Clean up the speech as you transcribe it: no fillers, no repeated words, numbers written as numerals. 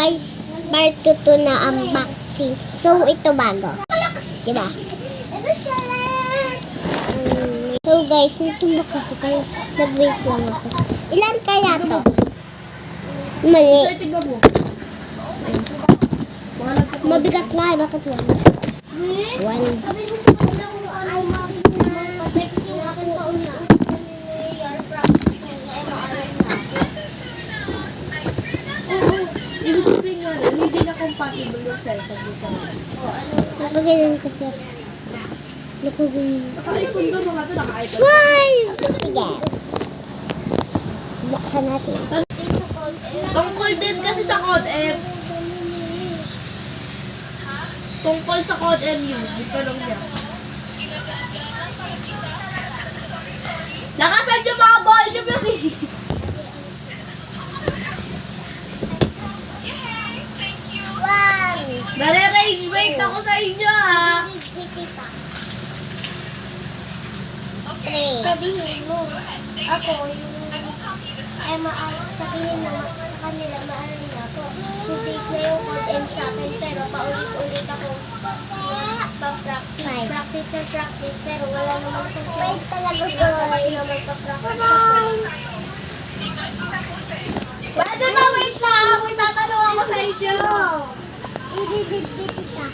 guys, part 2 to na unboxing. So, ito bago. Diba? So guys, nitumbak kasi kayo. Nag-wait lang ako. Ilan kaya to? Mali. Mabigat nga. Bakit wala? One. Hindi na compatible yung cellphone mo sa Napagalan kasi. Napagalan. naka-iPhone ba mga ito? Naka-iPhone? Five! Sige. Buksan natin. Tungkol din kasi sa Code M. Tungkol sa Code M yun. Ito lang niya. Lakasan niyo mga ball niyo kasi. One! Nare-rage bait ako sa inyo ha. Three. Sabihin mo, ako yung sabihin na sa kanila, maaari na ako. 2 days na yung code M sa akin, pero paulit-ulit ako practice, pero wala naman kung Wait talaga hindi to. naman kasi naman pa-practice ako. Pwede ba wait lang? May tatanong ako sa inyo. Idididbiti ka.